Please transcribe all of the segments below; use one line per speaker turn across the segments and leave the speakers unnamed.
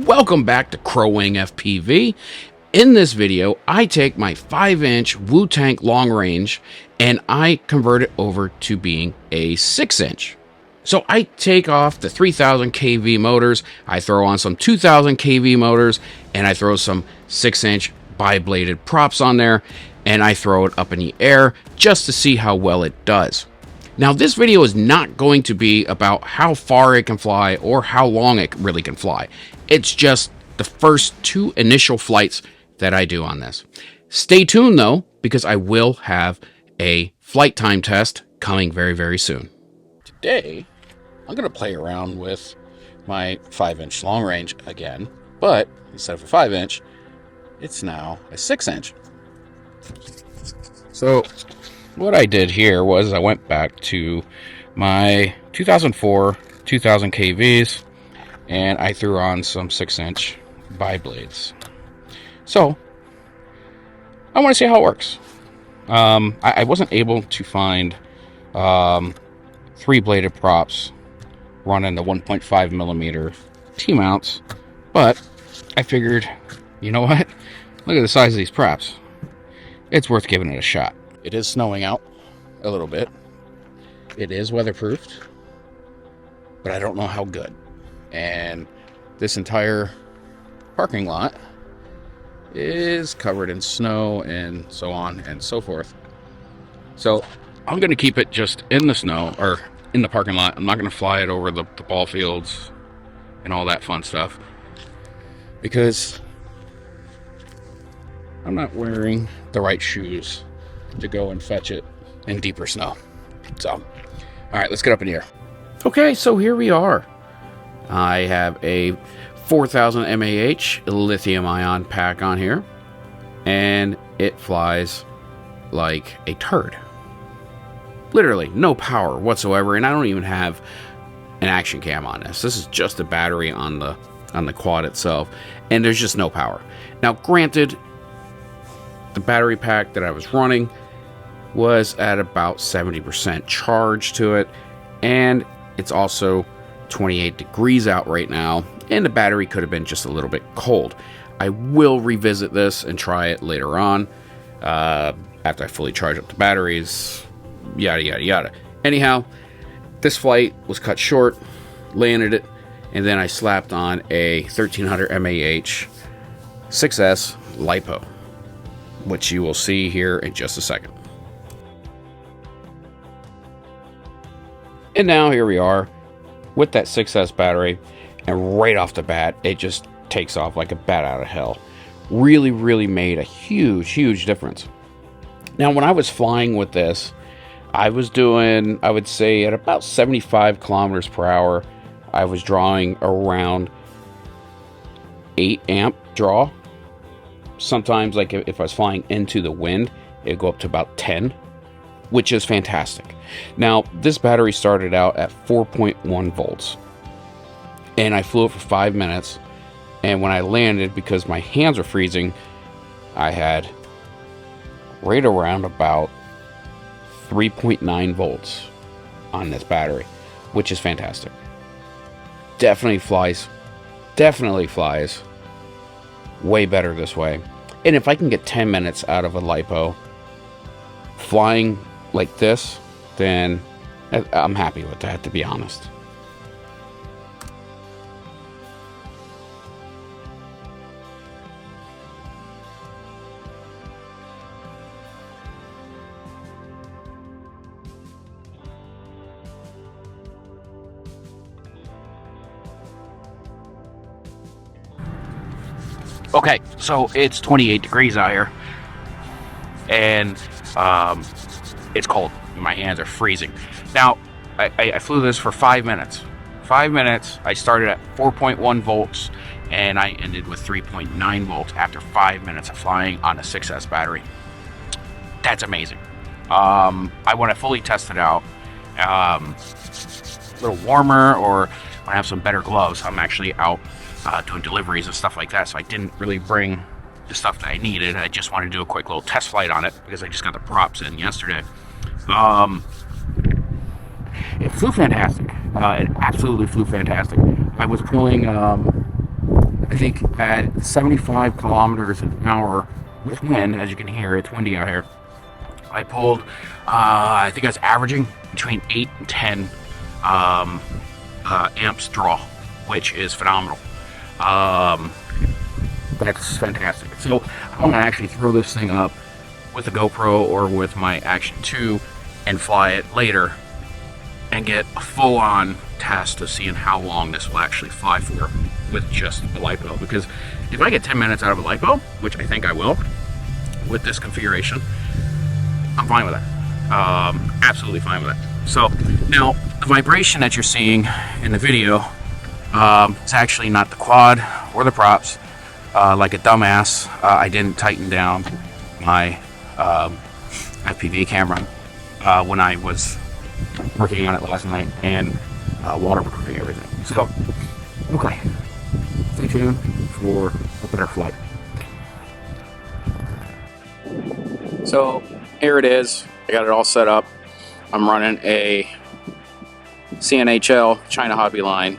Welcome back to Crowwing FPV. In this video, I take my 5-inch Wu-Tank long range and I convert it over to being a 6-inch. So I take off the 3000 kV motors, I throw on some 2000 kV motors, and I throw some 6-inch bi-bladed props on there, and I throw it up in the air just to see how well it does. Now, this video is not going to be about how far it can fly or how long it really can fly. It's just the first two initial flights that I do on this. Stay tuned though, because I will have a flight time test coming very, very soon. Today, I'm going to play around with my 5-inch long range again, but instead of a 5-inch, it's now a 6-inch. So what I did here was I went back to my 2004 2000 kVs and I threw on some 6-inch bi-blades. So I want to see how it works. I wasn't able to find 3-bladed props running the 1.5 millimeter T-mounts, but I figured, you know what? Look at the size of these props. It's worth giving it a shot. It is snowing out a little bit. It is weatherproofed, but I don't know how good. And this entire parking lot is covered in snow and so on and so forth. So I'm going to keep it just in the snow or in the parking lot. I'm not going to fly it over the ball fields and all that fun stuff because I'm not wearing the right shoes to go and fetch it in deeper snow. So, all right, let's get up in the air. Okay, so here we are. I have a 4000 mAh lithium ion pack on here, and it flies like a turd. Literally no power whatsoever, and I don't even have an action cam on this. This is just a battery on the quad itself, and there's just no power. Now, granted, the battery pack that I was running was at about 70% charge to it, and it's also 28 degrees out right now, and the battery could have been just a little bit cold. I will revisit this and try it later on after I fully charge up the batteries, yada yada yada. Anyhow, this flight was cut short, landed it, and then I slapped on a 1300 mAh 6S LiPo, which you will see here in just a second. And now here we are with that 6S battery, and right off the bat, it just takes off like a bat out of hell. Really, really made a huge, huge difference. Now, when I was flying with this, I was doing, I would say at about 75 kilometers per hour, I was drawing around 8 amp draw. Sometimes, like if I was flying into the wind, it'd go up to about 10, which is fantastic. Now, this battery started out at 4.1 volts, and I flew it for 5 minutes, and when I landed, because my hands were freezing, I had right around about 3.9 volts on this battery, which is fantastic. Definitely flies way better this way. And if I can get 10 minutes out of a LiPo flying like this, then I'm happy with that, to be honest. Okay, so it's 28 degrees out here, and it's cold. My hands are freezing. Now, I flew this for 5 minutes. 5 minutes, I started at 4.1 volts, and I ended with 3.9 volts after 5 minutes of flying on a 6S battery. That's amazing. I want to fully test it out. A little warmer, or when I have some better gloves. I'm actually out doing deliveries and stuff like that, so I didn't really bring the stuff that I needed. I just wanted to do a quick little test flight on it because I just got the props in yesterday. It flew fantastic. It absolutely flew fantastic. I was pulling I think at 75 kilometers an hour with wind, as you can hear, it's windy out here. I pulled, I think I was averaging between 8 and 10 amps draw, which is phenomenal. That's fantastic. So I'm going to actually throw this thing up with a GoPro or with my Action 2 and fly it later and get a full-on test of seeing how long this will actually fly for with just the LiPo. Because if I get 10 minutes out of a LiPo, which I think I will with this configuration, I'm fine with that. Absolutely fine with that. So now the vibration that you're seeing in the video is actually not the quad or the props. Like a dumbass, I didn't tighten down my FPV camera when I was working on it last night and waterproofing everything. So, okay, stay tuned for a better flight. So here it is. I got it all set up. I'm running a CNHL China Hobby Line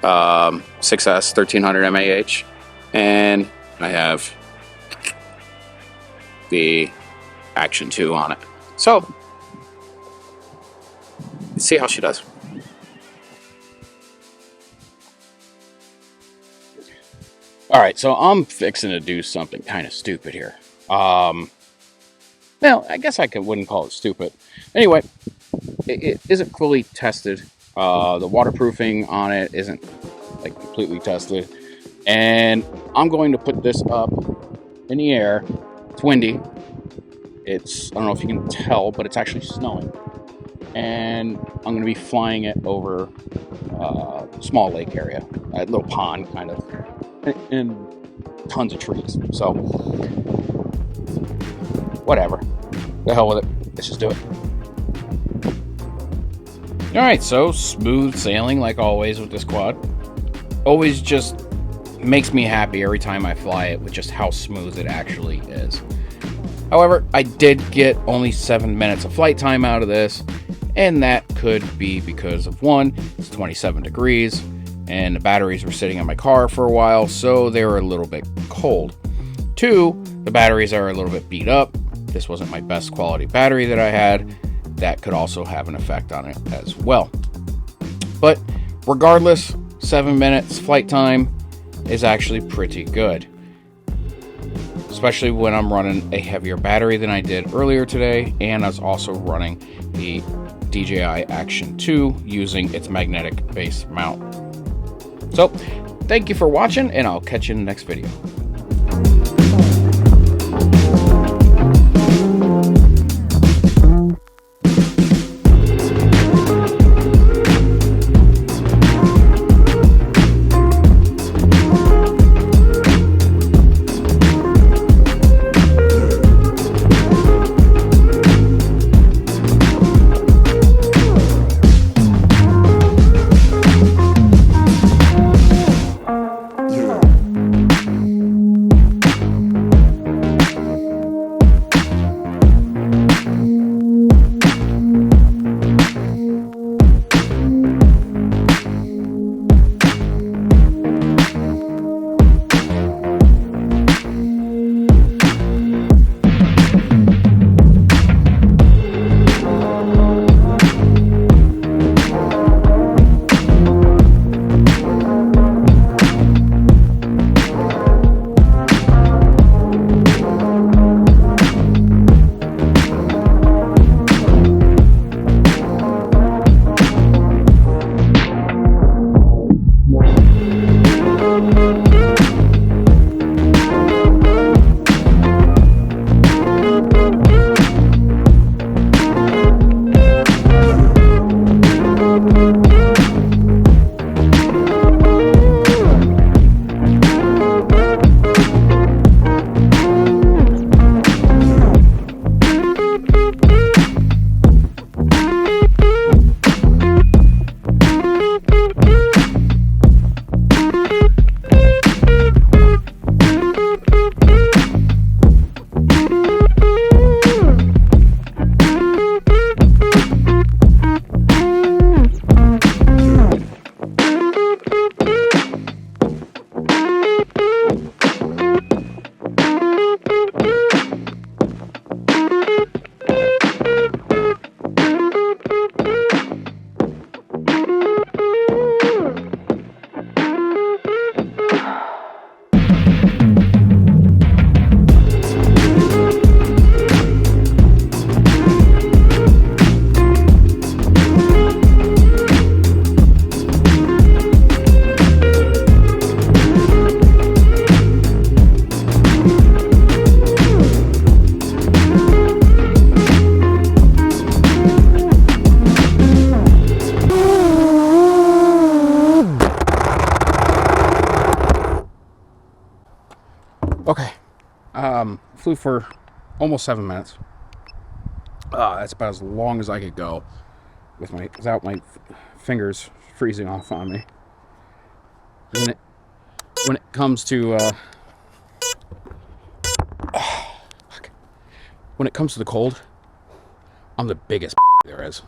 6S 1300 mAh, and I have the Action 2 on it. So let's see how she does. All right, so I'm fixing to do something kind of stupid here. Well, I guess I wouldn't call it stupid. Anyway, it isn't fully tested. The waterproofing on it isn't like completely tested. And I'm going to put this up in the air. It's windy. I don't know if you can tell, but it's actually snowing. And I'm going to be flying it over a small lake area, a little pond kind of, and tons of trees. So, whatever. The hell with it. Let's just do it. Alright, so smooth sailing like always with this quad. Always just makes me happy every time I fly it with just how smooth it actually is. However, I did get only 7 minutes of flight time out of this, and that could be because of one, it's 27 degrees, and the batteries were sitting in my car for a while, so they were a little bit cold. Two, the batteries are a little bit beat up. This wasn't my best quality battery that I had. That could also have an effect on it as well. But regardless, 7 minutes flight time is actually pretty good. Especially when I'm running a heavier battery than I did earlier today, and I was also running the DJI Action 2 using its magnetic base mount. So, thank you for watching, and I'll catch you in the next video. Okay. Flew for almost 7 minutes. That's about as long as I could go without my fingers freezing off on me. When it comes to when it comes to the cold, I'm the biggest there is.